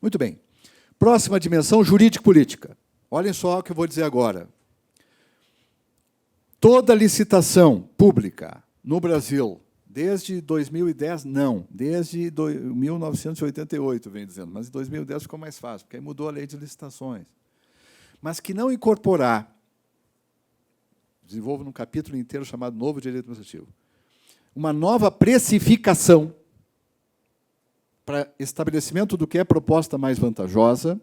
Muito bem. Próxima dimensão, jurídico-política. Olhem só o que eu vou dizer agora. Toda licitação pública no Brasil, desde 2010, não, desde 1988, vem dizendo, mas em 2010 ficou mais fácil, porque aí mudou a lei de licitações. Mas que não incorporar, desenvolvo num capítulo inteiro chamado Novo Direito Administrativo, uma nova precificação para estabelecimento do que é proposta mais vantajosa,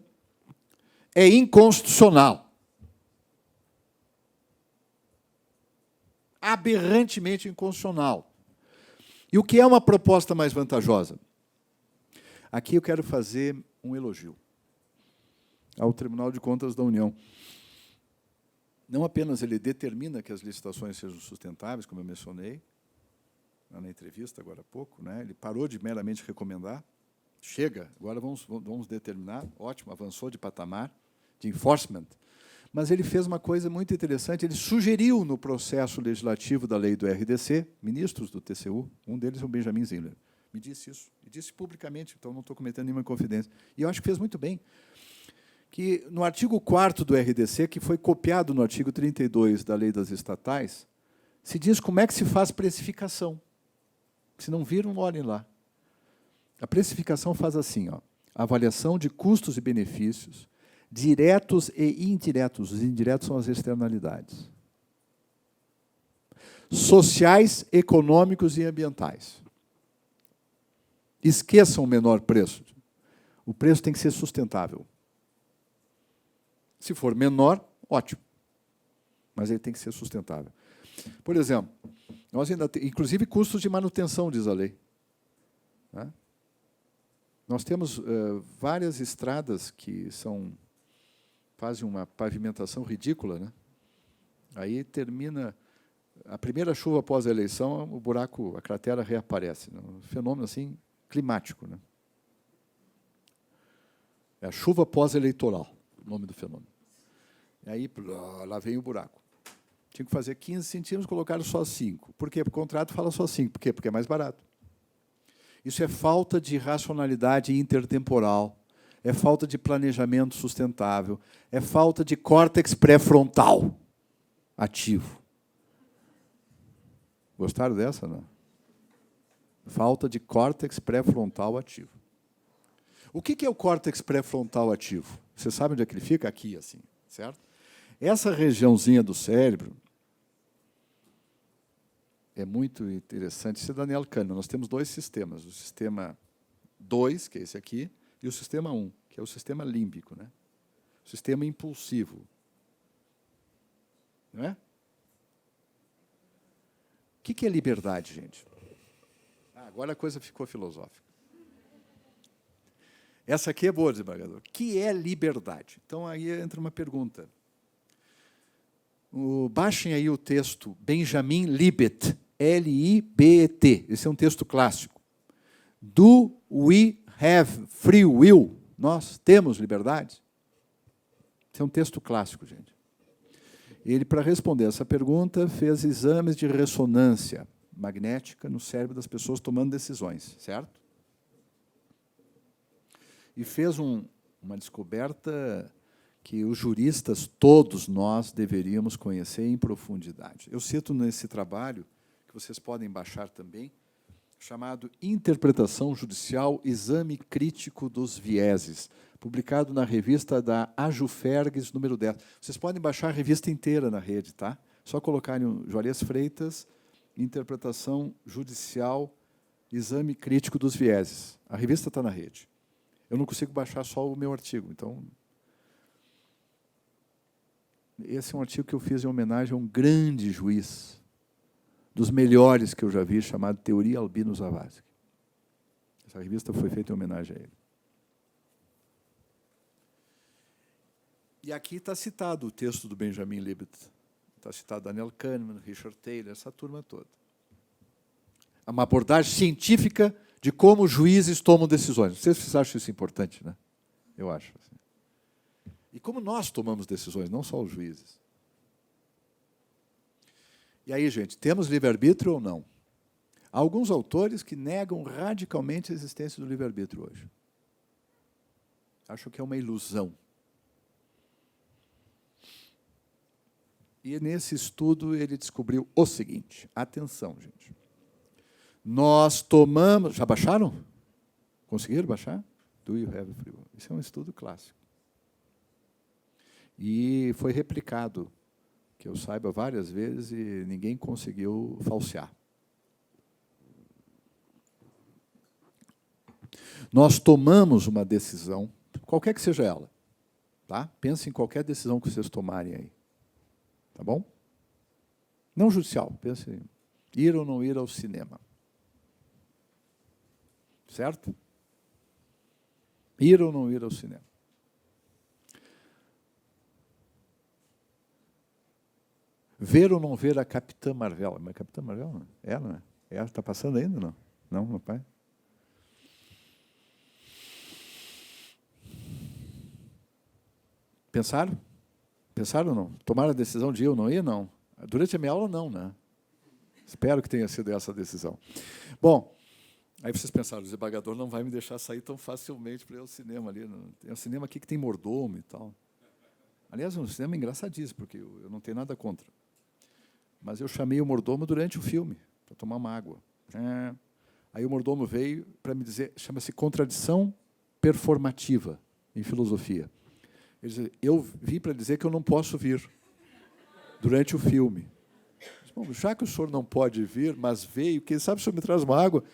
é inconstitucional. Aberrantemente inconstitucional. E o que é uma proposta mais vantajosa? Aqui eu quero fazer um elogio ao Tribunal de Contas da União. Não apenas ele determina que as licitações sejam sustentáveis, como eu mencionei na entrevista agora há pouco, né? Ele parou de meramente recomendar, chega, agora vamos determinar, ótimo, avançou de patamar, de enforcement, mas ele fez uma coisa muito interessante, ele sugeriu no processo legislativo da lei do RDC, ministros do TCU, um deles é o Benjamin Zimler, me disse isso, e disse publicamente, então não estou cometendo nenhuma inconfidência, e eu acho que fez muito bem, que no artigo 4º do RDC, que foi copiado no artigo 32 da lei das estatais, se diz como é que se faz precificação. Se não viram, olhem lá. A precificação faz assim, ó, avaliação de custos e benefícios, diretos e indiretos. Os indiretos são as externalidades. Sociais, econômicos e ambientais. Esqueçam o menor preço. O preço tem que ser sustentável. Se for menor, ótimo. Mas ele tem que ser sustentável. Por exemplo, nós ainda temos, inclusive, custos de manutenção, diz a lei. Né? Nós temos várias estradas que fazem uma pavimentação ridícula, né? Aí termina a primeira chuva após a eleição, o buraco, a cratera reaparece. Né? Um fenômeno assim climático, né? É a chuva pós-eleitoral, o nome do fenômeno. E aí, lá vem o buraco. Tinha que fazer 15 centímetros, colocaram só 5. Por quê? Porque o contrato fala só 5. Por quê? Porque é mais barato. Isso é falta de racionalidade intertemporal, é falta de planejamento sustentável, é falta de córtex pré-frontal ativo. Gostaram dessa, não? Falta de córtex pré-frontal ativo. O que é o córtex pré-frontal ativo? Você sabe onde é que ele fica? Aqui, assim, certo? Essa regiãozinha do cérebro é muito interessante. Isso é Daniel Kahneman. Nós temos dois sistemas. O sistema 2, que é esse aqui, e o sistema 1, que é o sistema límbico, né? O sistema impulsivo. Não é? O que é liberdade, gente? Agora a coisa ficou filosófica. Essa aqui é boa, desembargador. O que é liberdade? Então, aí entra uma pergunta. Baixem aí o texto Benjamin Libet, L-I-B-E-T. Esse é um texto clássico. Do we have free will? Nós temos liberdade? Esse é um texto clássico, gente. Ele, para responder essa pergunta, fez exames de ressonância magnética no cérebro das pessoas tomando decisões, certo? E fez uma descoberta que os juristas, todos nós, deveríamos conhecer em profundidade. Eu cito nesse trabalho, que vocês podem baixar também, chamado Interpretação Judicial, Exame Crítico dos Vieses, publicado na revista da Ajufergues, número 10. Vocês podem baixar a revista inteira na rede, tá? Só colocarem o Juarez Freitas, Interpretação Judicial, Exame Crítico dos Vieses. A revista está na rede. Eu não consigo baixar só o meu artigo, então... Esse é um artigo que eu fiz em homenagem a um grande juiz, dos melhores que eu já vi, chamado Teori Albino Zavascki. Essa revista foi feita em homenagem a ele. E aqui está citado o texto do Benjamin Libet. Está citado Daniel Kahneman, Richard Taylor, essa turma toda. Uma abordagem científica de como os juízes tomam decisões. Não sei se vocês acham isso importante, né? Eu acho. Assim. E como nós tomamos decisões, não só os juízes. E aí, gente, temos livre-arbítrio ou não? Há alguns autores que negam radicalmente a existência do livre-arbítrio hoje. Acho que é uma ilusão. E nesse estudo ele descobriu o seguinte, atenção, gente. Nós tomamos... Já baixaram? Conseguiram baixar? Do you have free will? Isso é um estudo clássico. E foi replicado, que eu saiba, várias vezes, e ninguém conseguiu falsear. Nós tomamos uma decisão, qualquer que seja ela, tá? Pense em qualquer decisão que vocês tomarem aí. Tá bom? Não judicial, pense em ir ou não ir ao cinema. Certo? Ir ou não ir ao cinema. Ver ou não ver a Capitã Marvel. Mas a Capitã Marvel, não? Ela, não é? Ela está passando ainda, não? Não, meu pai? Pensaram? Pensaram ou não? Tomaram a decisão de ir ou não ir? Não. Durante a minha aula, não, né? Espero que tenha sido essa a decisão. Bom, aí vocês pensaram, o desembargador não vai me deixar sair tão facilmente para ir ao cinema ali. Tem um cinema aqui que tem mordomo e tal. Aliás, um cinema engraçadíssimo, porque eu não tenho nada contra. Mas eu chamei o mordomo durante o filme, para tomar uma água. Aí o mordomo veio para me dizer, chama-se contradição performativa em filosofia. Ele disse, eu vim para dizer que eu não posso vir durante o filme. Bom, já que o senhor não pode vir, mas veio, quem sabe o senhor me traz uma água?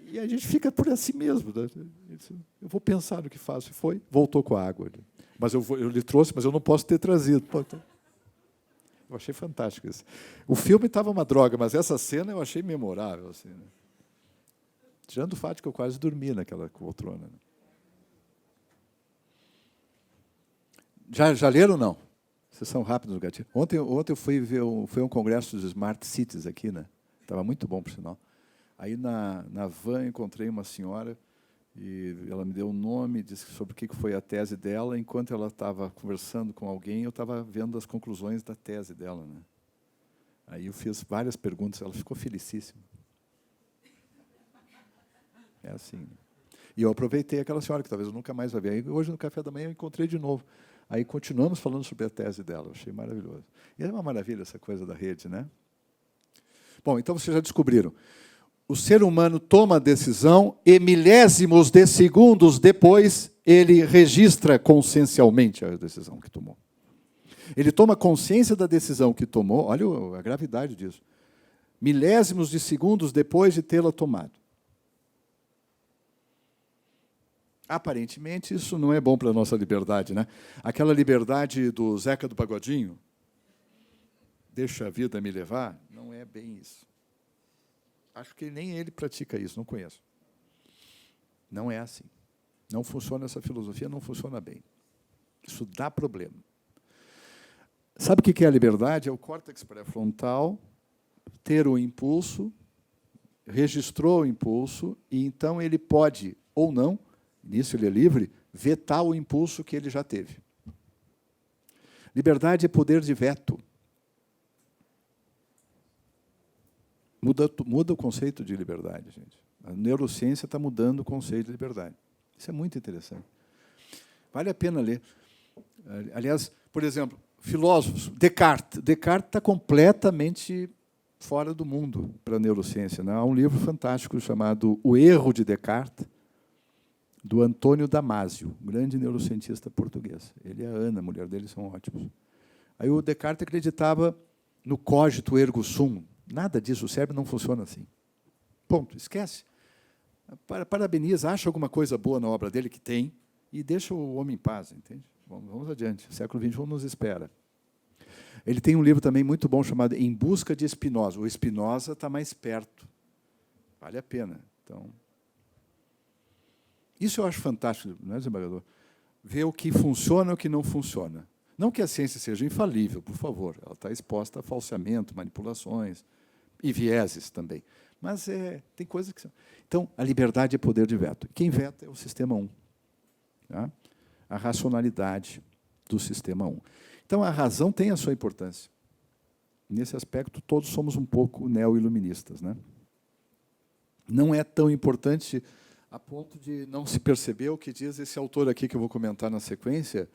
E a gente fica por assim mesmo. Né? Ele disse, eu vou pensar no que faço. E foi, voltou com a água. Mas eu lhe trouxe, mas eu não posso ter trazido. Pô, então, eu achei fantástico isso. O filme estava uma droga, mas essa cena eu achei memorável. Assim, né? Tirando o fato de que eu quase dormi naquela poltrona. Né? Já leram ou não? Vocês são rápidos no gatilho. Ontem eu fui ver foi um congresso dos Smart Cities aqui, né? Estava muito bom, por sinal. Aí, na van, encontrei uma senhora e ela me deu um nome, disse sobre o que foi a tese dela. Enquanto ela estava conversando com alguém, eu estava vendo as conclusões da tese dela. Né? Aí eu fiz várias perguntas, ela ficou felicíssima. É assim. Né? E eu aproveitei aquela senhora, que talvez eu nunca mais vá ver. Aí, hoje, no café da manhã, eu encontrei de novo. Aí continuamos falando sobre a tese dela, eu achei maravilhoso. E é uma maravilha essa coisa da rede, né? Bom, então vocês já descobriram. O ser humano toma a decisão e milésimos de segundos depois ele registra consciencialmente a decisão que tomou. Ele toma consciência da decisão que tomou, olha a gravidade disso. Milésimos de segundos depois de tê-la tomado. Aparentemente, isso não é bom para a nossa liberdade, né? Aquela liberdade do Zeca do Pagodinho, deixa a vida me levar, não é bem isso. Acho que nem ele pratica isso, não conheço. Não é assim. Não funciona essa filosofia, não funciona bem. Isso dá problema. Sabe o que é a liberdade? É o córtex pré-frontal ter o impulso, registrou o impulso, e então ele pode, ou não, nisso ele é livre, vetar o impulso que ele já teve. Liberdade é poder de veto. Muda o conceito de liberdade, gente. A neurociência está mudando o conceito de liberdade. Isso é muito interessante. Vale a pena ler. Aliás, por exemplo, filósofos, Descartes. Descartes está completamente fora do mundo para a neurociência. Né? Há um livro fantástico chamado O Erro de Descartes, do Antônio Damasio, grande neurocientista português. Ele e a Ana, a mulher dele, são ótimos. Aí o Descartes acreditava no cogito ergo sum. Nada disso, o cérebro não funciona assim. Ponto, esquece. Parabeniza, acha alguma coisa boa na obra dele, que tem, e deixa o homem em paz, entende? Vamos adiante, o século XXI nos espera. Ele tem um livro também muito bom chamado Em Busca de Spinoza. O Spinoza está mais perto. Vale a pena. Então, isso eu acho fantástico, não é, desembargador? Ver o que funciona e o que não funciona. Não que a ciência seja infalível, por favor. Ela está exposta a falseamento, manipulações e vieses também. Mas tem coisas que... Então, a liberdade é poder de veto. Quem veta é o sistema 1. Tá? A racionalidade do sistema 1. Então, a razão tem a sua importância. Nesse aspecto, todos somos um pouco neo-iluministas. Né? Não é tão importante a ponto de não se perceber o que diz esse autor aqui, que eu vou comentar na sequência,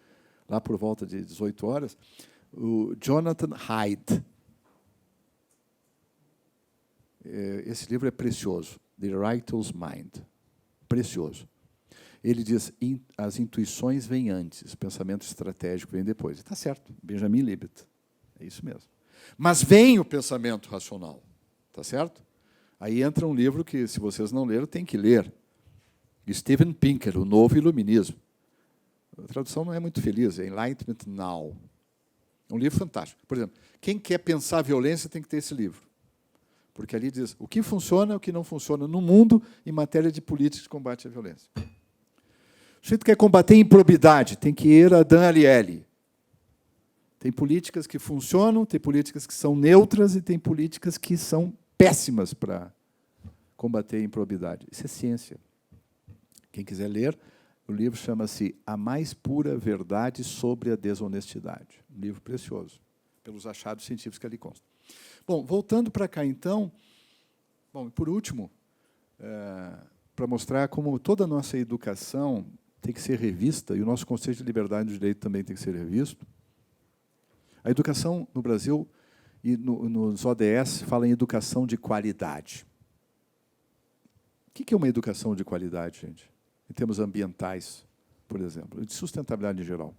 lá por volta de 18 horas, o Jonathan Haidt. Esse livro é precioso, The Writer's Mind. Precioso. Ele diz, as intuições vêm antes, o pensamento estratégico vem depois. Está certo, Benjamin Libet. É isso mesmo. Mas vem o pensamento racional. Está certo? Aí entra um livro que, se vocês não leram, tem que ler. Steven Pinker, O Novo Iluminismo. A tradução não é muito feliz, é Enlightenment Now. É um livro fantástico. Por exemplo, quem quer pensar violência tem que ter esse livro. Porque ali diz o que funciona e o que não funciona no mundo em matéria de política de combate à violência. O sujeito quer combater a improbidade, tem que ir a Dan Ariely. Tem políticas que funcionam, tem políticas que são neutras e tem políticas que são péssimas para combater a improbidade. Isso é ciência. Quem quiser ler, o livro chama-se A Mais Pura Verdade sobre a Desonestidade. Um livro precioso, pelos achados científicos que ali constam. Bom, voltando para cá, então, bom, por último, para mostrar como toda a nossa educação tem que ser revista, e o nosso conceito de liberdade e de direito também tem que ser revisto. A educação no Brasil e nos ODS fala em educação de qualidade. O que é uma educação de qualidade, gente? Em termos ambientais, por exemplo, de sustentabilidade em geral.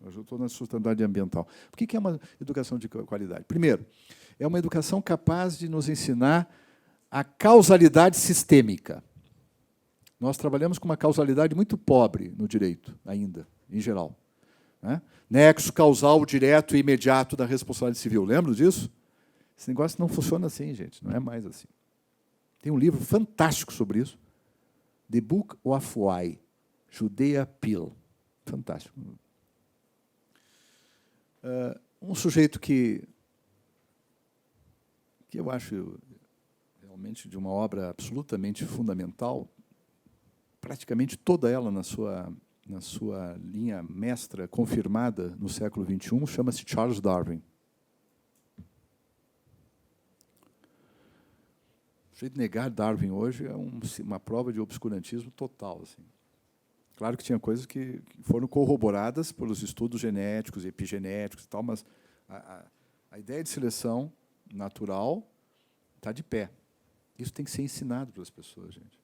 Eu estou na sustentabilidade ambiental. O que é uma educação de qualidade? Primeiro, é uma educação capaz de nos ensinar a causalidade sistêmica. Nós trabalhamos com uma causalidade muito pobre no direito, ainda, em geral. Né? Nexo causal direto e imediato da responsabilidade civil. Lembram disso? Esse negócio não funciona assim, gente. Não é mais assim. Tem um livro fantástico sobre isso. The Book of Why, Judea Peele. Fantástico. Um sujeito que eu acho realmente de uma obra absolutamente fundamental, praticamente toda ela na sua linha mestra, confirmada no século XXI, chama-se Charles Darwin. O jeito de negar Darwin hoje é uma prova de obscurantismo total. Assim. Claro que tinha coisas que foram corroboradas pelos estudos genéticos e epigenéticos e tal, mas a ideia de seleção natural está de pé. Isso tem que ser ensinado para as pessoas, gente.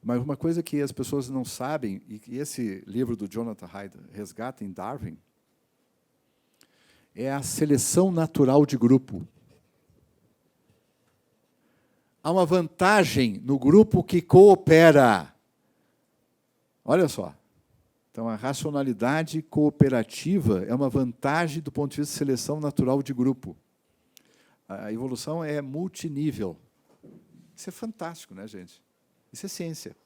Mas uma coisa que as pessoas não sabem, e que esse livro do Jonathan Haidt resgata em Darwin, é a seleção natural de grupo. Há uma vantagem no grupo que coopera. Olha só. Então, a racionalidade cooperativa é uma vantagem do ponto de vista de seleção natural de grupo. A evolução é multinível. Isso é fantástico, né, gente? Isso é ciência.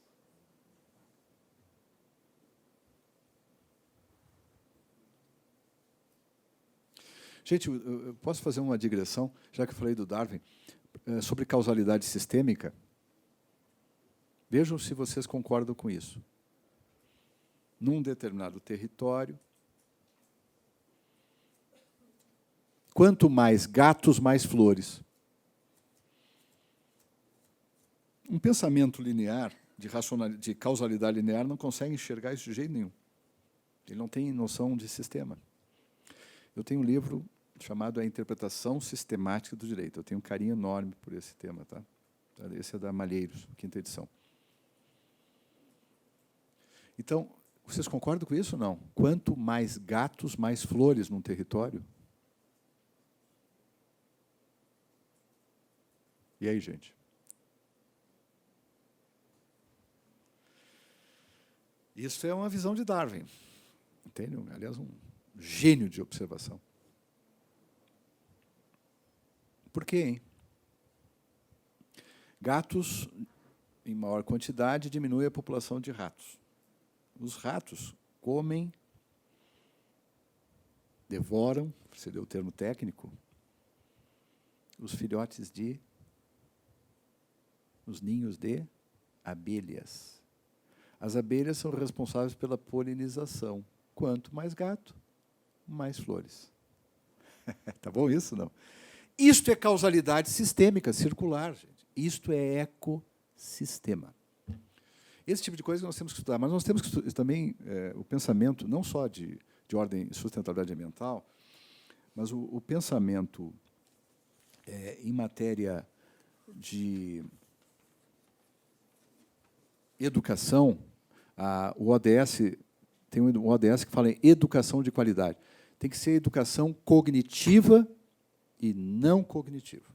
Gente, eu posso fazer uma digressão, já que eu falei do Darwin, sobre causalidade sistêmica? Vejam se vocês concordam com isso. Num determinado território, quanto mais gatos, mais flores. Um pensamento linear, de causalidade linear, não consegue enxergar isso de jeito nenhum. Ele não tem noção de sistema. Eu tenho um livro chamado A Interpretação Sistemática do Direito. Eu tenho um carinho enorme por esse tema. Tá? Esse é da Malheiros, quinta edição. Então, vocês concordam com isso ou não? Quanto mais gatos, mais flores num território? E aí, gente? Isso é uma visão de Darwin. Entende? Aliás, um gênio de observação. Por quê, hein? Gatos, em maior quantidade, diminui a população de ratos. Os ratos comem, devoram, seria o termo técnico, os filhotes os ninhos de abelhas. As abelhas são responsáveis pela polinização. Quanto mais gato, mais flores. Tá bom isso, não? Isto é causalidade sistêmica, circular, gente. Isto é ecossistema. Esse tipo de coisa que nós temos que estudar, mas nós temos que estudar também o pensamento, não só de ordem sustentabilidade ambiental, mas o pensamento em matéria de educação. O ODS, tem um ODS que fala em educação de qualidade. Tem que ser educação cognitiva e não cognitiva.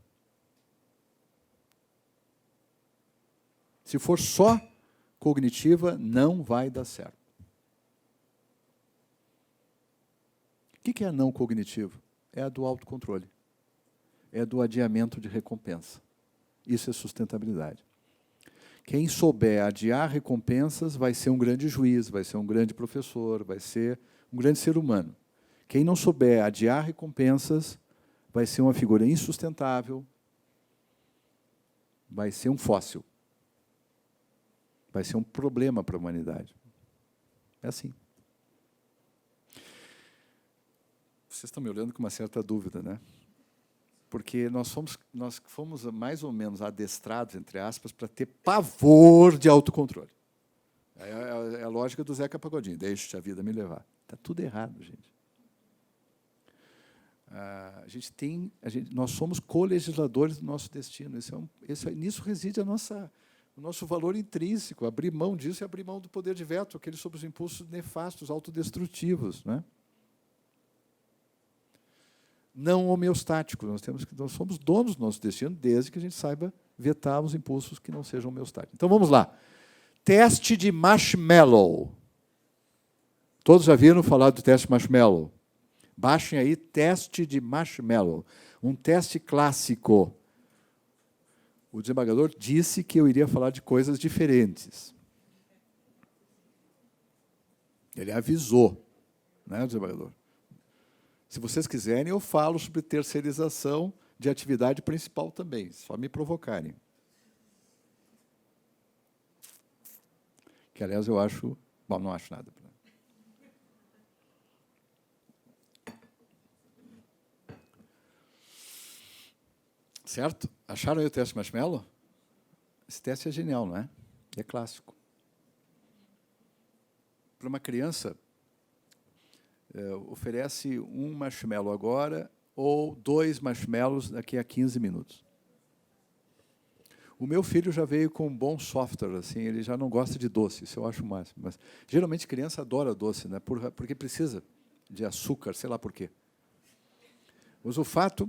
Se for só cognitiva, não vai dar certo. O que é a não cognitiva? É a do autocontrole. É a do adiamento de recompensa. Isso é sustentabilidade. Quem souber adiar recompensas vai ser um grande juiz, vai ser um grande professor, vai ser um grande ser humano. Quem não souber adiar recompensas vai ser uma figura insustentável, vai ser um fóssil. Vai ser um problema para a humanidade. É assim. Vocês estão me olhando com uma certa dúvida, né? Porque nós fomos mais ou menos adestrados, entre aspas, para ter pavor de autocontrole. É a lógica do Zeca Pagodinho. Deixe a vida me levar. Está tudo errado, gente. Nós somos colegisladores do nosso destino. Nisso reside o nosso valor intrínseco. Abrir mão disso é abrir mão do poder de veto, aquele sobre os impulsos nefastos, autodestrutivos, né? Não homeostático. Nós somos donos do nosso destino, desde que a gente saiba vetar os impulsos que não sejam homeostáticos. Então, vamos lá. Teste de marshmallow. Todos já viram falar do teste de marshmallow? Baixem aí, teste de marshmallow. Um teste clássico. O desembargador disse que eu iria falar de coisas diferentes. Ele avisou, né, desembargador? Se vocês quiserem, eu falo sobre terceirização de atividade principal também, só me provocarem. Que, aliás, eu acho... Bom, não acho nada. Certo? Acharam aí o teste marshmallow? Esse teste é genial, não é? É clássico. Para uma criança, oferece um marshmallow agora ou 2 marshmallows daqui a 15 minutos. O meu filho já veio com um bom software, assim, ele já não gosta de doce, isso eu acho o máximo. Mas, geralmente, criança adora doce, né? Porque precisa de açúcar, sei lá por quê. Mas o fato...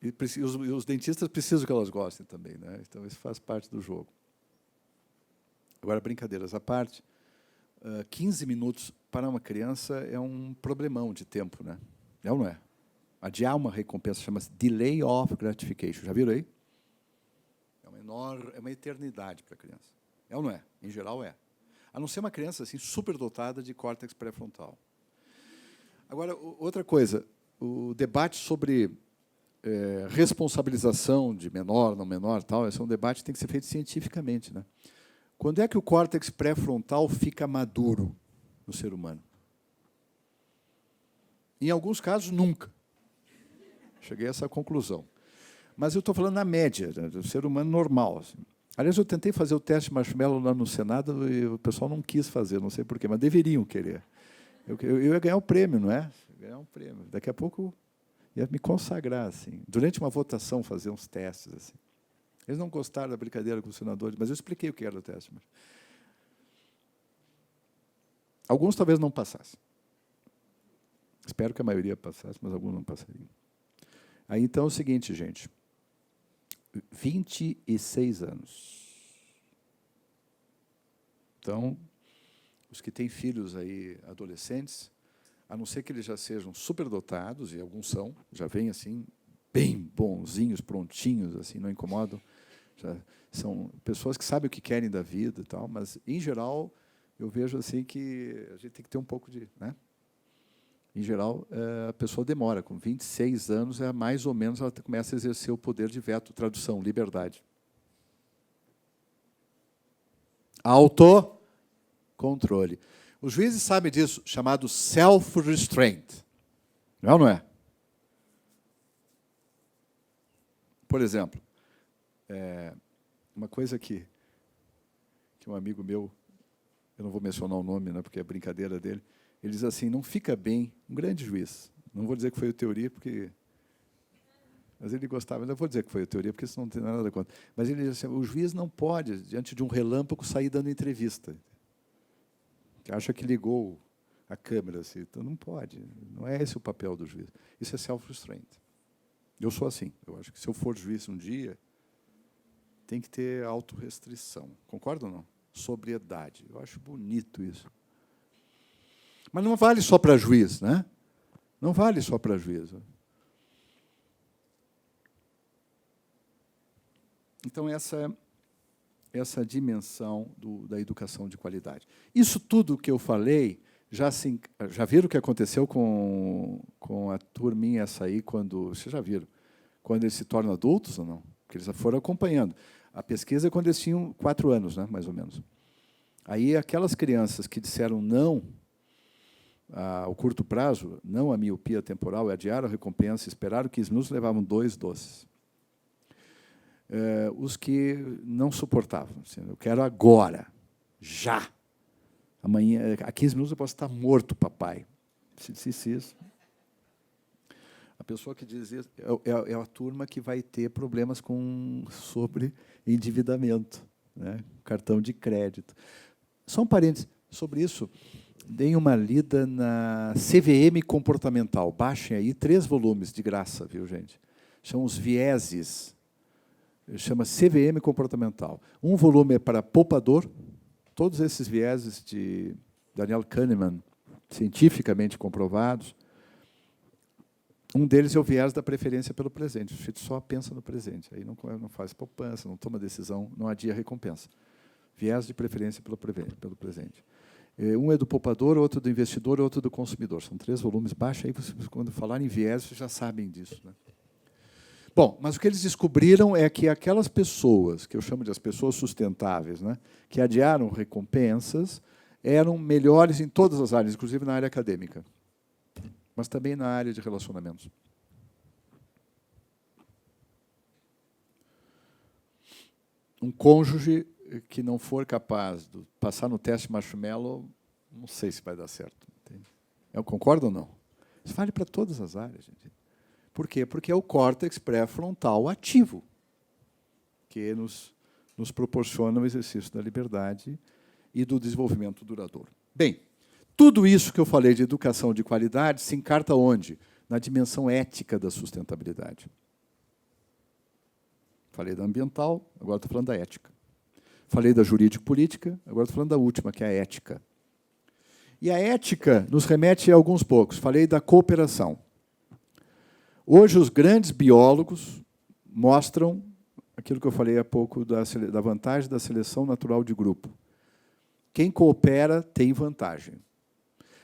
E os dentistas precisam que elas gostem também, né? Então, isso faz parte do jogo. Agora, brincadeiras à parte, 15 minutos para uma criança é um problemão de tempo, né? É ou não é? Adiar uma recompensa chama-se delay of gratification. Já viram aí? É uma eternidade para a criança. É ou não é? Em geral, é. A não ser uma criança assim, superdotada de córtex pré-frontal. Agora, outra coisa, o debate sobre responsabilização de menor, não menor, tal, esse é um debate que tem que ser feito cientificamente, né? Quando é que o córtex pré-frontal fica maduro no ser humano? Em alguns casos, nunca. Cheguei a essa conclusão. Mas eu estou falando na média, né, do ser humano normal. Assim. Aliás, eu tentei fazer o teste marshmallow lá no Senado e o pessoal não quis fazer, não sei porquê, mas deveriam querer. Eu ia ganhar o prêmio, não é? Ganhar um prêmio. Daqui a pouco ia me consagrar, assim. Durante uma votação, fazer uns testes. Assim. Eles não gostaram da brincadeira com os senadores, mas eu expliquei o que era o teste. Mas... Alguns talvez não passassem. Espero que a maioria passasse, mas alguns não passariam. Aí, então, é o seguinte, gente. 26 anos. Então, os que têm filhos aí, adolescentes, a não ser que eles já sejam superdotados, e alguns são, já vêm assim, bem bonzinhos, prontinhos, assim, não incomodam. Já são pessoas que sabem o que querem da vida e tal, mas, em geral, eu vejo assim que a gente tem que ter um pouco de... Né? Em geral, a pessoa demora. Com 26 anos, mais ou menos, ela começa a exercer o poder de veto, tradução, liberdade. Autocontrole. Os juízes sabem disso, chamado self-restraint. Não é ou não é? Por exemplo, uma coisa que que um amigo meu, eu não vou mencionar o nome, né, porque é brincadeira dele, ele diz assim, não fica bem, um grande juiz, não vou dizer que foi o Teori, porque... Mas ele gostava, não vou dizer que foi a teoria, porque isso não tem nada contra. Mas ele diz assim, o juiz não pode, diante de um relâmpago, sair dando entrevista. Que acha que ligou a câmera, assim. Então não pode. Não é esse o papel do juiz. Isso é self-restraint. Eu sou assim. Eu acho que se eu for juiz um dia, tem que ter autorrestrição. Concorda ou não? Sobriedade. Eu acho bonito isso. Mas não vale só para juiz, né? Não vale só para juiz. Então, essa dimensão da educação de qualidade. Isso tudo que eu falei, já viram o que aconteceu com a turminha essa aí, vocês já viram, quando eles se tornam adultos ou não? Porque eles já foram acompanhando. A pesquisa é quando eles tinham 4 anos, né, mais ou menos. Aí, aquelas crianças que disseram não ao curto prazo, não à miopia temporal, adiaram a recompensa, esperaram 15 minutos, levavam 2 doces. Os que não suportavam. Assim, eu quero agora, já. Amanhã, a 15 minutos eu posso estar morto, papai. Se disse isso. A pessoa que diz isso é a turma que vai ter problemas sobre endividamento, né? Cartão de crédito. Só um parênteses sobre isso. Deem uma lida na CVM comportamental. Baixem aí 3 volumes de graça, viu, gente? São os vieses. Chama CVM comportamental. Um volume é para poupador, todos esses vieses de Daniel Kahneman, cientificamente comprovados. Um deles é o viés da preferência pelo presente. O sujeito só pensa no presente, aí não faz poupança, não toma decisão, não adia recompensa. Viés de preferência pelo presente. Um é do poupador, outro do investidor, outro do consumidor. São 3 volumes. Baixa aí, quando falarem em viés, vocês já sabem disso, né? Bom, mas o que eles descobriram é que aquelas pessoas, que eu chamo de as pessoas sustentáveis, né, que adiaram recompensas, eram melhores em todas as áreas, inclusive na área acadêmica, mas também na área de relacionamentos. Um cônjuge que não for capaz de passar no teste marshmallow, não sei se vai dar certo. Eu concordo ou não? Isso vale para todas as áreas, gente. Por quê? Porque é o córtex pré-frontal ativo que nos proporciona o exercício da liberdade e do desenvolvimento duradouro. Bem, tudo isso que eu falei de educação de qualidade se encarta onde? Na dimensão ética da sustentabilidade. Falei da ambiental, agora estou falando da ética. Falei da jurídico-política, agora estou falando da última, que é a ética. E a ética nos remete a alguns poucos. Falei da cooperação. Hoje, os grandes biólogos mostram aquilo que eu falei há pouco da vantagem da seleção natural de grupo. Quem coopera tem vantagem.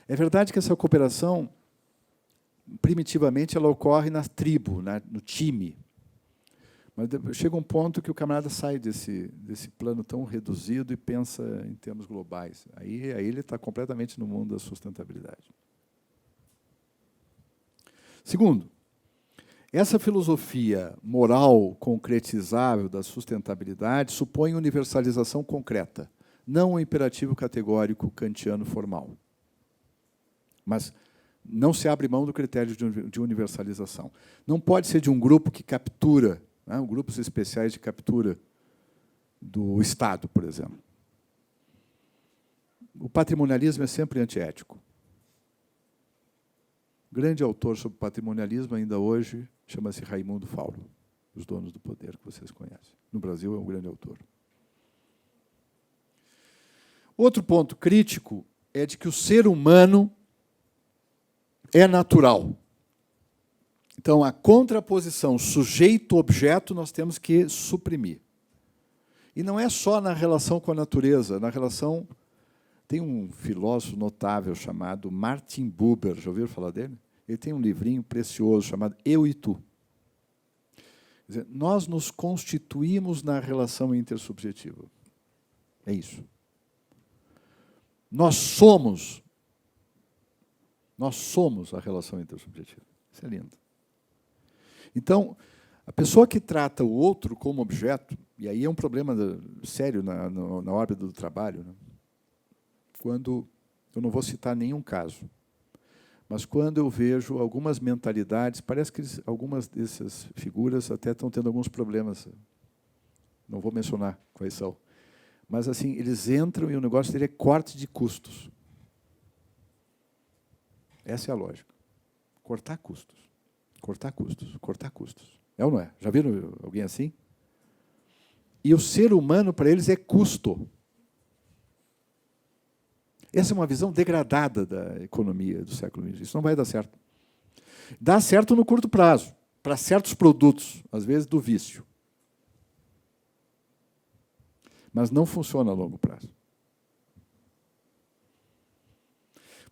É verdade que essa cooperação, primitivamente, ela ocorre na tribo, no time. Mas chega um ponto que o camarada sai desse plano tão reduzido e pensa em termos globais. Aí ele está completamente no mundo da sustentabilidade. Segundo, essa filosofia moral concretizável da sustentabilidade supõe universalização concreta, não um imperativo categórico kantiano formal. Mas não se abre mão do critério de universalização. Não pode ser de um grupo que captura, né, grupos especiais de captura do Estado, por exemplo. O patrimonialismo é sempre antiético. Grande autor sobre patrimonialismo ainda hoje chama-se Raimundo Fauro, Os Donos do Poder, que vocês conhecem. No Brasil é um grande autor. Outro ponto crítico é de que o ser humano é natural. Então, a contraposição sujeito-objeto nós temos que suprimir. E não é só na relação com a natureza, na relação... Tem um filósofo notável chamado Martin Buber, já ouviram falar dele? Ele tem um livrinho precioso chamado Eu e Tu. Quer dizer, nós nos constituímos na relação intersubjetiva. É isso. Nós somos a relação intersubjetiva. Isso é lindo. Então, A pessoa que trata o outro como objeto, e aí é um problema sério na órbita do trabalho, né? Quando, eu não vou citar nenhum caso, mas quando eu vejo algumas mentalidades, parece que algumas dessas figuras até estão tendo alguns problemas. Não vou mencionar quais são. Mas, assim, eles entram e o negócio dele é corte de custos. Essa é a lógica. Cortar custos. Cortar custos. Cortar custos. É ou não é? Já viram alguém assim? E o ser humano, para eles, é custo. Essa é uma visão degradada da economia do século XX. Isso não vai dar certo. Dá certo no curto prazo, para certos produtos, às vezes do vício. Mas não funciona a longo prazo.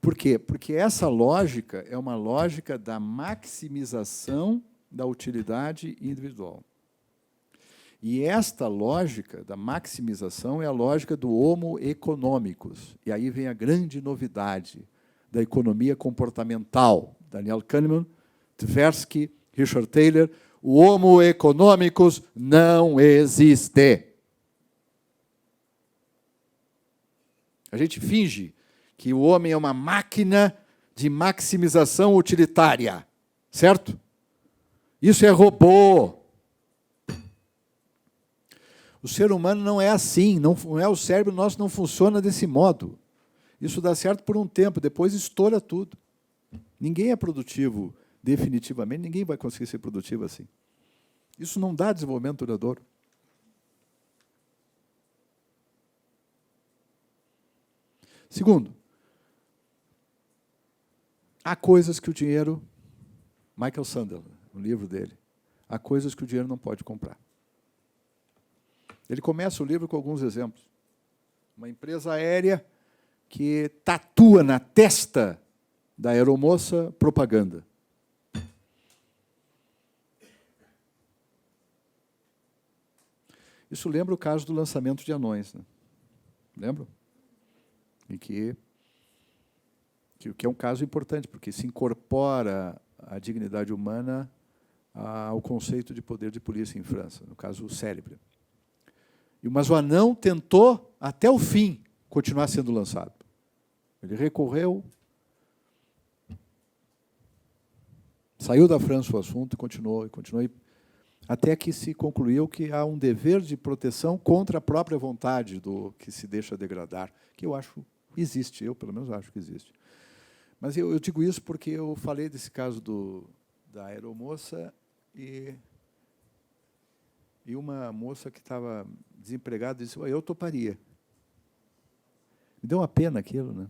Por quê? Porque essa lógica é uma lógica da maximização da utilidade individual. E esta lógica da maximização é a lógica do homo economicus. E aí vem a grande novidade da economia comportamental. Daniel Kahneman, Tversky, Richard Taylor. O homo economicus não existe. A gente finge que o homem é uma máquina de maximização utilitária. Certo? Isso é robô. O ser humano não é assim, não é, o cérebro nosso não funciona desse modo. Isso dá certo por um tempo, depois estoura tudo. Ninguém é produtivo definitivamente, ninguém vai conseguir ser produtivo assim. Isso não dá desenvolvimento duradouro. Segundo, há coisas que o dinheiro, Michael Sandel, no livro dele, há coisas que o dinheiro não pode comprar. Ele começa o livro com alguns exemplos. Uma empresa aérea que tatua na testa da aeromoça propaganda. Isso lembra o caso do lançamento de anões, né? Lembram? E que é um caso importante, porque se incorpora a dignidade humana ao conceito de poder de polícia em França, no caso o célebre. Mas o anão tentou, até o fim, continuar sendo lançado. Ele recorreu, saiu da França o assunto e continuou, até que se concluiu que há um dever de proteção contra a própria vontade do que se deixa degradar, que eu acho existe, eu pelo menos acho que existe. Mas eu digo isso porque eu falei desse caso da aeromoça e uma moça que estava desempregada disse, eu toparia. Me deu uma pena aquilo, né?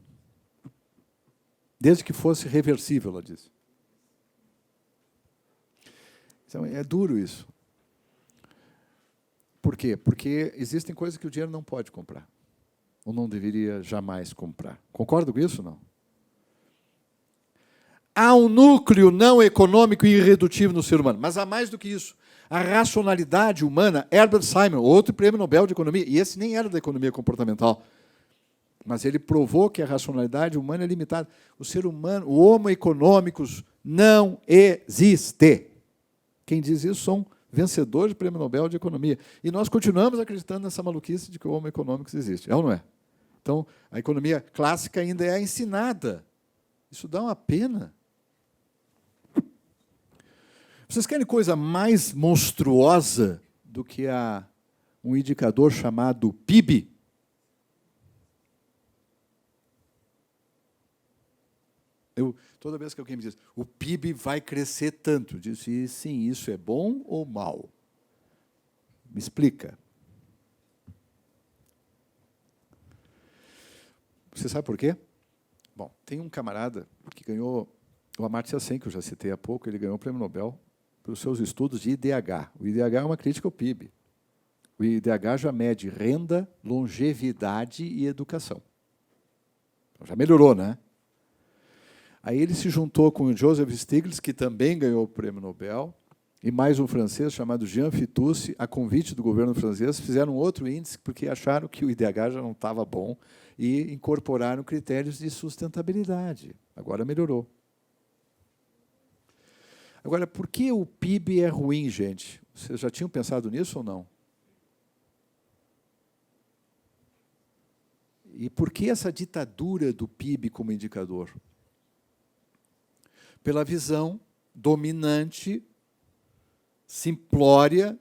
Desde que fosse reversível, ela disse. Então, é duro isso. Por quê? Porque existem coisas que o dinheiro não pode comprar. Ou não deveria jamais comprar. Concorda com isso, não? Há um núcleo não econômico e irredutível no ser humano. Mas há mais do que isso. A racionalidade humana, Herbert Simon, outro prêmio Nobel de Economia, e esse nem era da economia comportamental, mas ele provou que a racionalidade humana é limitada. O ser humano, o homo economicus, não existe. Quem diz isso são vencedores do prêmio Nobel de Economia. E nós continuamos acreditando nessa maluquice de que o homo economicus existe. É ou não é? Então, a economia clássica ainda é ensinada. Isso dá uma pena. Vocês querem coisa mais monstruosa do que um indicador chamado PIB? Toda vez que alguém me diz, o PIB vai crescer tanto, eu disse, sim, isso é bom ou mal? Me explica. Você sabe por quê? Bom, tem um camarada que ganhou, o Amartya Sen, que eu já citei há pouco, ele ganhou o prêmio Nobel pelos seus estudos de IDH. O IDH é uma crítica ao PIB. O IDH já mede renda, longevidade e educação. Então, já melhorou, né? Aí ele se juntou com o Joseph Stiglitz, que também ganhou o prêmio Nobel, e mais um francês chamado Jean Fitoussi, a convite do governo francês, fizeram outro índice porque acharam que o IDH já não estava bom e incorporaram critérios de sustentabilidade. Agora melhorou. Agora, por que o PIB é ruim, gente? Vocês já tinham pensado nisso ou não? E por que essa ditadura do PIB como indicador? Pela visão dominante, simplória,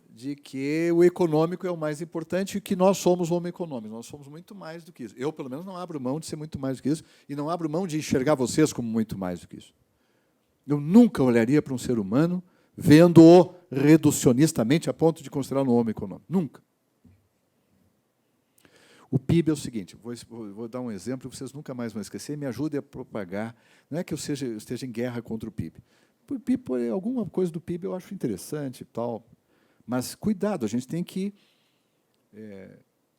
de que o econômico é o mais importante e que nós somos homem econômico. Nós somos muito mais do que isso. Eu, pelo menos, não abro mão de ser muito mais do que isso e não abro mão de enxergar vocês como muito mais do que isso. Eu nunca olharia para um ser humano vendo-o reducionistamente a ponto de considerá-lo um homem econômico. Nunca. O PIB é o seguinte, vou dar um exemplo que vocês nunca mais vão esquecer, me ajudem a propagar. Não é que eu esteja em guerra contra o PIB. O PIB, alguma coisa do PIB eu acho interessante e tal, mas cuidado, a gente tem que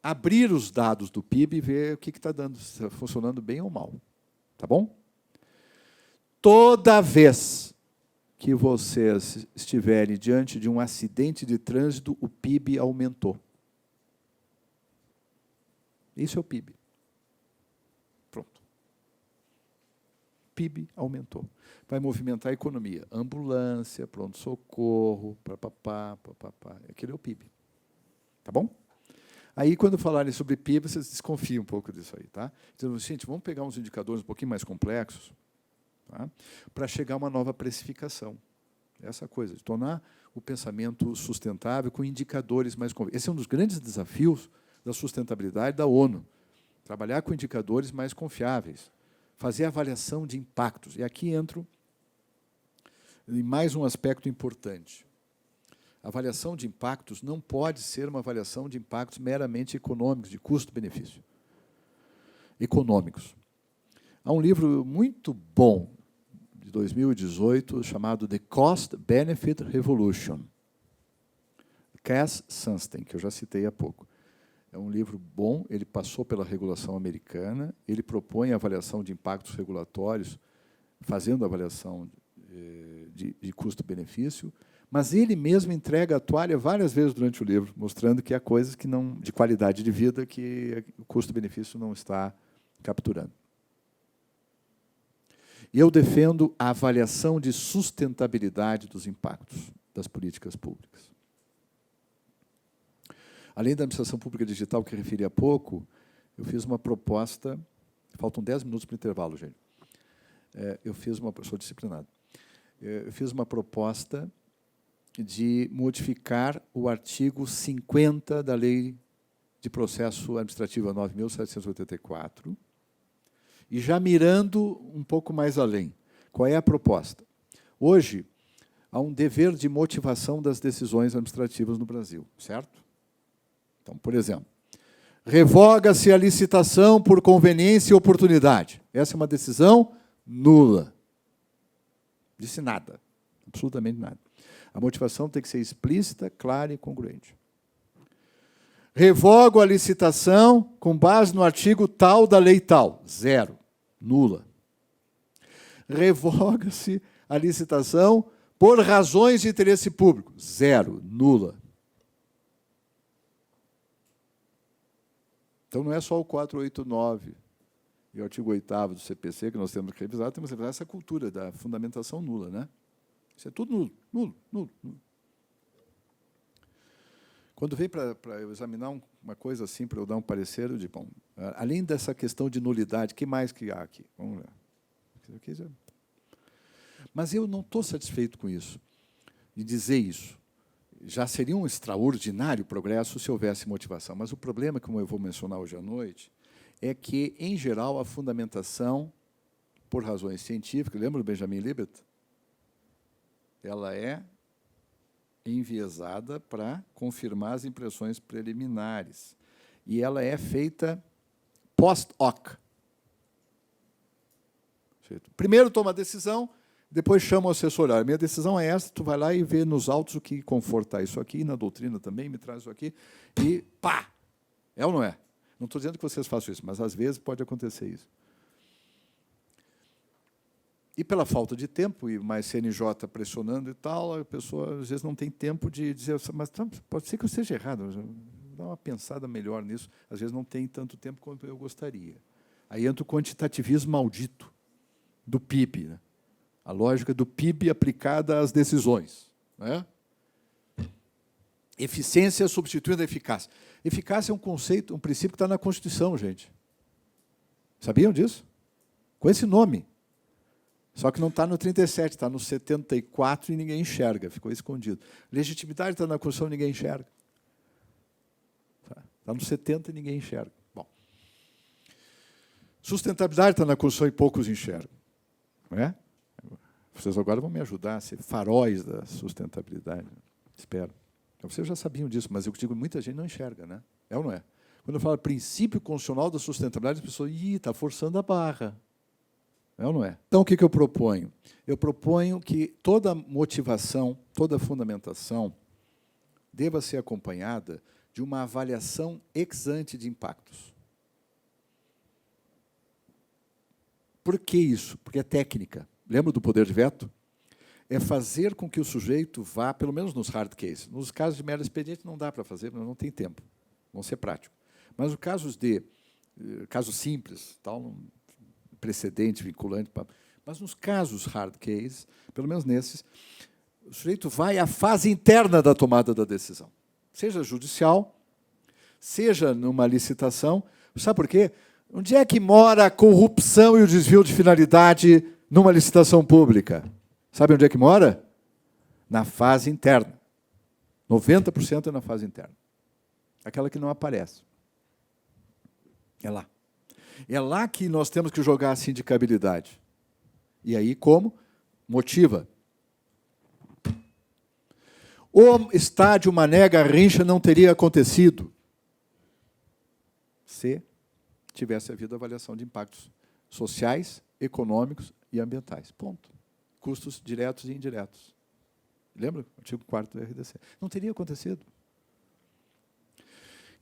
abrir os dados do PIB e ver o que está dando, se está funcionando bem ou mal. Tá bom? Toda vez que vocês estiverem diante de um acidente de trânsito, o PIB aumentou. Isso é o PIB. Pronto. PIB aumentou. Vai movimentar a economia. Ambulância, pronto-socorro, papapá. Aquele é o PIB. Tá bom? Aí, quando falarem sobre PIB, vocês desconfiam um pouco disso aí. Tá? Então, gente, vamos pegar uns indicadores um pouquinho mais complexos, tá? Para chegar a uma nova precificação. Essa coisa, de tornar o pensamento sustentável com indicadores mais confiáveis. Esse é um dos grandes desafios da sustentabilidade da ONU. Trabalhar com indicadores mais confiáveis. Fazer avaliação de impactos. E aqui entro em mais um aspecto importante. A avaliação de impactos não pode ser uma avaliação de impactos meramente econômicos, de custo-benefício. Econômicos. Há um livro muito bom, de 2018, chamado The Cost Benefit Revolution. Cass Sunstein, que eu já citei há pouco. É um livro bom, ele passou pela regulação americana, ele propõe a avaliação de impactos regulatórios, fazendo a avaliação de custo-benefício, mas ele mesmo entrega a toalha várias vezes durante o livro, mostrando que há coisas que não, de qualidade de vida que o custo-benefício não está capturando. E eu defendo a avaliação de sustentabilidade dos impactos das políticas públicas. Além da administração pública digital, que eu referi há pouco, eu fiz uma proposta, faltam 10 minutos para o intervalo, gente. Sou disciplinado. Eu fiz uma proposta de modificar o artigo 50 da Lei de Processo Administrativo 9.784, e já mirando um pouco mais além. Qual é a proposta? Hoje, há um dever de motivação das decisões administrativas no Brasil, certo? Então, por exemplo, revoga-se a licitação por conveniência e oportunidade. Essa é uma decisão nula. Disse nada, absolutamente nada. A motivação tem que ser explícita, clara e congruente. Revogo a licitação com base no artigo tal da lei tal. Zero, nula. Revoga-se a licitação por razões de interesse público. Zero, nula. Então, não é só o 489 e o artigo 8º do CPC que nós temos que revisar, temos que revisar essa cultura da fundamentação nula, né? Isso é tudo nulo, nulo. Quando vem para eu examinar uma coisa assim, para eu dar um parecer, eu digo, bom, além dessa questão de nulidade, o que mais que há aqui? Vamos ver. Mas eu não estou satisfeito com isso, de dizer isso. Já seria um extraordinário progresso se houvesse motivação. Mas o problema, como eu vou mencionar hoje à noite, é que, em geral, a fundamentação, por razões científicas, lembra do Benjamin Libet? Ela é enviesada para confirmar as impressões preliminares. E ela é feita post hoc. Primeiro toma a decisão, depois chama o assessor. A minha decisão é essa, tu vai lá e vê nos autos o que confortar isso aqui, na doutrina também, me traz isso aqui, e pá! É ou não é? Não estou dizendo que vocês façam isso, mas às vezes pode acontecer isso. E pela falta de tempo, e mais CNJ pressionando e tal, a pessoa às vezes não tem tempo de dizer, mas pode ser que eu esteja errado, vou dar uma pensada melhor nisso, às vezes não tem tanto tempo quanto eu gostaria. Aí entra o quantitativismo maldito do PIB, né? A lógica do PIB aplicada às decisões, né? Eficiência substituindo a eficácia. Eficácia é um conceito, um princípio que está na Constituição, gente. Sabiam disso? Com esse nome. Só que não está no 37, está no 74 e ninguém enxerga, ficou escondido. Legitimidade está na Constituição e ninguém enxerga. Está no 70 e ninguém enxerga. Bom. Sustentabilidade está na Constituição e poucos enxergam. Não é? Vocês agora vão me ajudar a ser faróis da sustentabilidade. Espero. Então, vocês já sabiam disso, mas eu digo que muita gente não enxerga, né? É ou não é? Quando eu falo princípio constitucional da sustentabilidade, as pessoas, está forçando a barra. É ou não é? Então, o que eu proponho? Eu proponho que toda motivação, toda fundamentação deva ser acompanhada de uma avaliação ex ante de impactos. Por que isso? Porque é técnica. Lembra do poder de veto? É fazer com que o sujeito vá, pelo menos nos hard cases. Nos casos de mero expediente não dá para fazer, não tem tempo. Vão ser prático. Mas os casos simples, tal, precedente, vinculante, mas nos casos hard cases, pelo menos nesses, o sujeito vai à fase interna da tomada da decisão. Seja judicial, seja numa licitação. Sabe por quê? Onde é que mora a corrupção e o desvio de finalidade numa licitação pública? Sabe onde é que mora? Na fase interna. 90% é na fase interna. Aquela que não aparece. É lá. É lá que nós temos que jogar a sindicabilidade. E aí, como? Motiva. O estádio Mané Garrincha não teria acontecido se tivesse havido avaliação de impactos sociais, econômicos e ambientais. Ponto. Custos diretos e indiretos. Lembra? O artigo 4º do RDC. Não teria acontecido.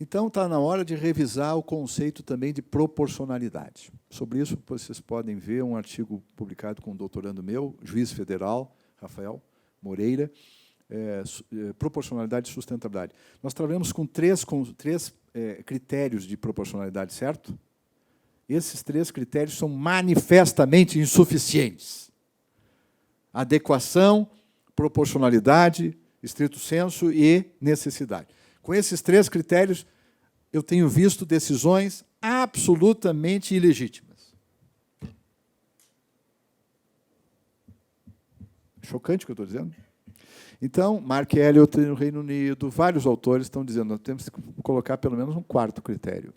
Então, está na hora de revisar o conceito também de proporcionalidade. Sobre isso, vocês podem ver um artigo publicado com um doutorando meu, juiz federal, Rafael Moreira, proporcionalidade e sustentabilidade. Nós trabalhamos com três critérios de proporcionalidade, certo? Esses 3 critérios são manifestamente insuficientes. Adequação, proporcionalidade, estrito sensu e necessidade. Com esses 3 critérios, eu tenho visto decisões absolutamente ilegítimas. Chocante o que eu estou dizendo? Então, Mark Elliott, no Reino Unido, vários autores estão dizendo que nós temos que colocar pelo menos um 4º critério.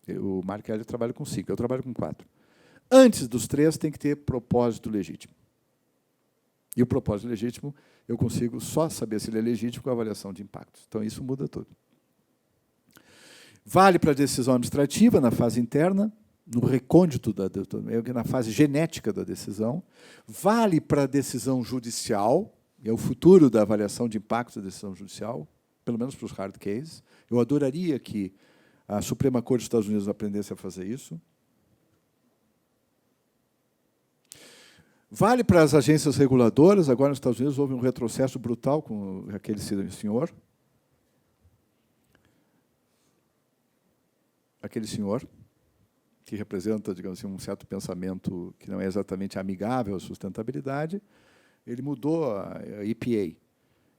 O Mark Elliott trabalha com 5, eu trabalho com 4. Antes dos 3, tem que ter propósito legítimo. E o propósito legítimo, eu consigo só saber se ele é legítimo com a avaliação de impactos. Então, isso muda tudo. Vale para a decisão administrativa, na fase interna, no recôndito, na fase genética da decisão. Vale para a decisão judicial, é o futuro da avaliação de impactos da decisão judicial, pelo menos para os hard cases. Eu adoraria que a Suprema Corte dos Estados Unidos aprendesse a fazer isso. Vale para as agências reguladoras. Agora, nos Estados Unidos, houve um retrocesso brutal com aquele senhor. Aquele senhor que representa, digamos assim, um certo pensamento que não é exatamente amigável à sustentabilidade, ele mudou a EPA.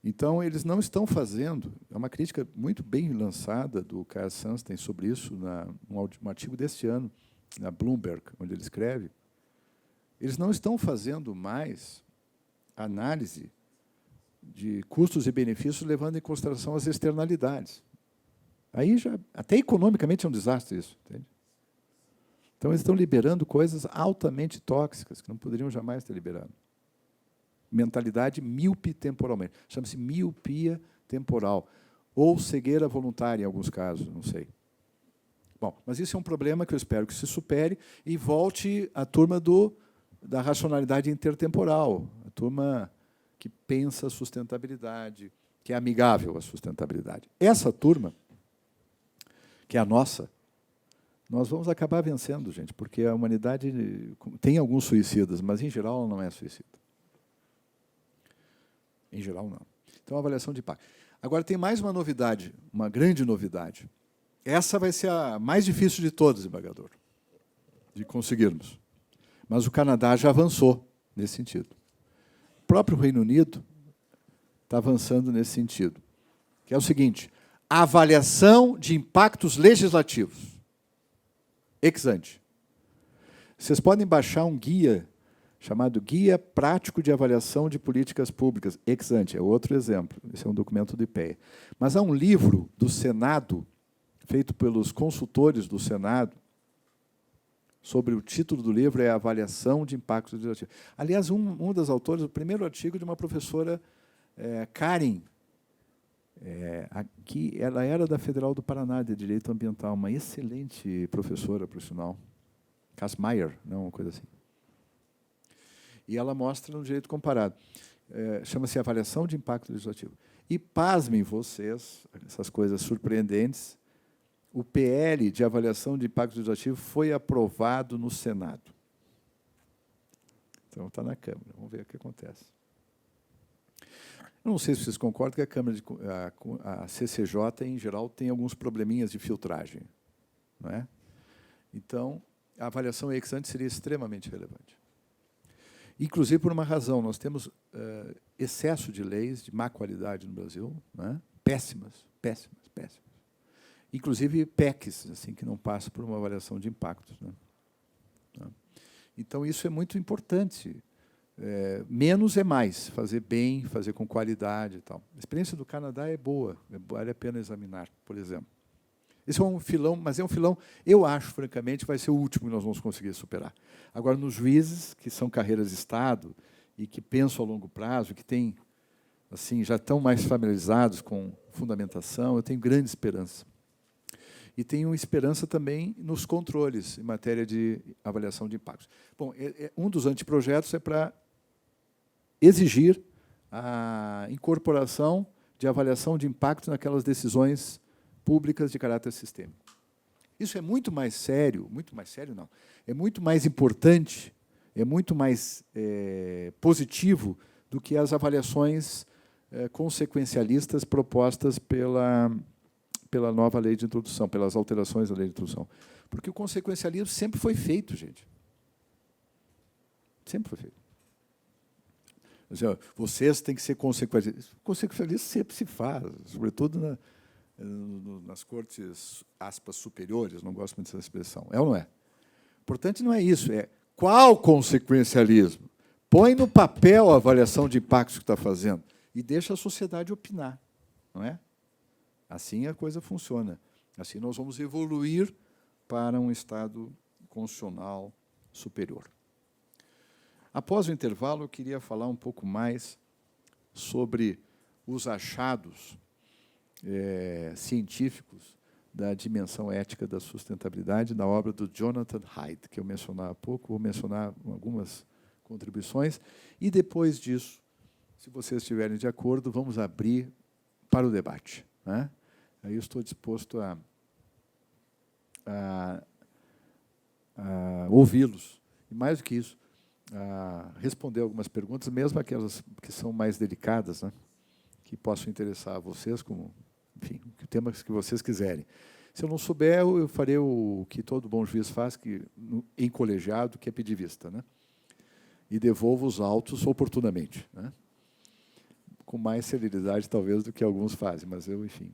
Então, eles não estão fazendo... É uma crítica muito bem lançada do Carl Sunstein sobre isso, num artigo deste ano, na Bloomberg, onde ele escreve. Eles não estão fazendo mais análise de custos e benefícios levando em consideração as externalidades. Aí já, até economicamente é um desastre isso. Entende? Então, eles estão liberando coisas altamente tóxicas, que não poderiam jamais ter liberado. Mentalidade míope temporalmente. Chama-se miopia temporal. Ou cegueira voluntária, em alguns casos, não sei. Bom, mas isso é um problema que eu espero que se supere e volte à turma da racionalidade intertemporal, a turma que pensa a sustentabilidade, que é amigável à sustentabilidade. Essa turma, que é a nossa, nós vamos acabar vencendo, gente, porque a humanidade tem alguns suicidas, mas, em geral, ela não é suicida. Em geral, não. Então, a avaliação de impacto. Agora, tem mais uma novidade, uma grande novidade. Essa vai ser a mais difícil de todas, embargador, de conseguirmos. Mas o Canadá já avançou. nesse sentido. O próprio Reino Unido está avançando nesse sentido, que é o seguinte: a avaliação de impactos legislativos, ex ante. Vocês podem baixar um guia chamado Guia Prático de Avaliação de Políticas Públicas, ex ante, é outro exemplo, esse é um documento do IPEA. Mas há um livro do Senado, feito pelos consultores do Senado, sobre o título do livro é Avaliação de Impactos Legislativos. Aliás, um das autores, o primeiro artigo de uma professora, Karen, que ela era da Federal do Paraná, de Direito Ambiental, uma excelente professora, por sinal. Kassmeier, não, uma coisa assim. E ela mostra no direito comparado. Chama-se Avaliação de Impacto Legislativo. E pasmem vocês, essas coisas surpreendentes, o PL de avaliação de impacto legislativo foi aprovado no Senado. Então, está na Câmara. Vamos ver o que acontece. Eu não sei se vocês concordam que a Câmara, a CCJ, em geral, tem alguns probleminhas de filtragem, não é? Então, a avaliação ex ante seria extremamente relevante. Inclusive por uma razão: nós temos excesso de leis de má qualidade no Brasil, não é? Péssimas, péssimas, péssimas. Inclusive PECs, assim, que não passam por uma avaliação de impactos, né? Então, isso é muito importante. Menos é mais, fazer bem, fazer com qualidade e tal. A experiência do Canadá é boa, vale a pena examinar, por exemplo. Esse é um filão, mas é um filão, eu acho, francamente, vai ser o último que nós vamos conseguir superar. Agora, nos juízes, que são carreiras de Estado e que pensam a longo prazo, que têm, assim, já estão mais familiarizados com fundamentação, eu tenho grande esperança. E tenho esperança também nos controles em matéria de avaliação de impactos. Bom, um dos anteprojetos é para exigir a incorporação de avaliação de impacto naquelas decisões públicas de caráter sistêmico. Isso é muito mais sério não, é muito mais importante, é muito mais positivo do que as avaliações consequencialistas propostas pela nova lei de introdução, pelas alterações da lei de introdução. Porque o consequencialismo sempre foi feito, gente. Sempre foi feito. Vocês têm que ser consequencialistas. Consequencialismo sempre se faz, sobretudo nas cortes, aspas, superiores, não gosto muito dessa expressão. É ou não é? O importante não é isso, é qual consequencialismo. Põe no papel a avaliação de impactos que está fazendo e deixa a sociedade opinar, não é? Assim a coisa funciona. Assim nós vamos evoluir para um Estado constitucional superior. Após o intervalo, eu queria falar um pouco mais sobre os achados científicos da dimensão ética da sustentabilidade na obra do Jonathan Haidt, que eu mencionava há pouco, vou mencionar algumas contribuições, e depois disso, se vocês estiverem de acordo, vamos abrir para o debate, né? Aí eu estou disposto a ouvi-los, e mais do que isso, a responder algumas perguntas, mesmo aquelas que são mais delicadas, né? Que possam interessar a vocês, como, enfim, temas que vocês quiserem. Se eu não souber, eu farei o que todo bom juiz faz, em colegiado, que é pedir vista, né? E devolvo os autos oportunamente, né? Com mais celeridade, talvez, do que alguns fazem, mas eu, enfim.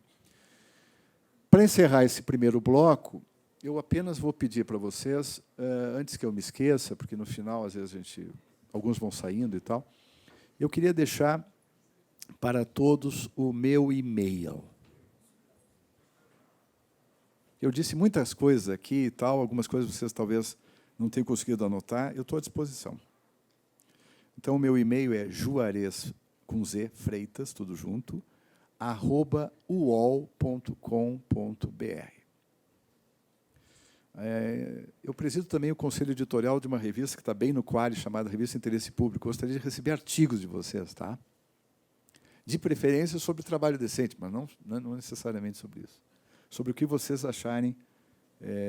Para encerrar esse primeiro bloco, eu apenas vou pedir para vocês, antes que eu me esqueça, porque no final, às vezes, alguns vão saindo e tal, eu queria deixar para todos o meu e-mail. Eu disse muitas coisas aqui e tal, algumas coisas vocês talvez não tenham conseguido anotar, eu estou à disposição. Então, o meu e-mail é juarez, com Z, Freitas, tudo junto, @uol.com.br. Eu presido também o conselho editorial de uma revista que está bem no Qualy, chamada Revista Interesse Público. Gostaria de receber artigos de vocês, tá? De preferência sobre trabalho decente, mas não necessariamente sobre isso. Sobre o que vocês acharem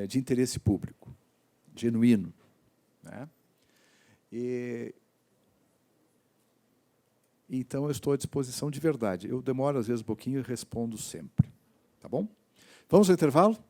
de interesse público, genuíno, né? Então, eu estou à disposição de verdade. Eu demoro, às vezes, um pouquinho e respondo sempre. Tá bom? Vamos ao intervalo?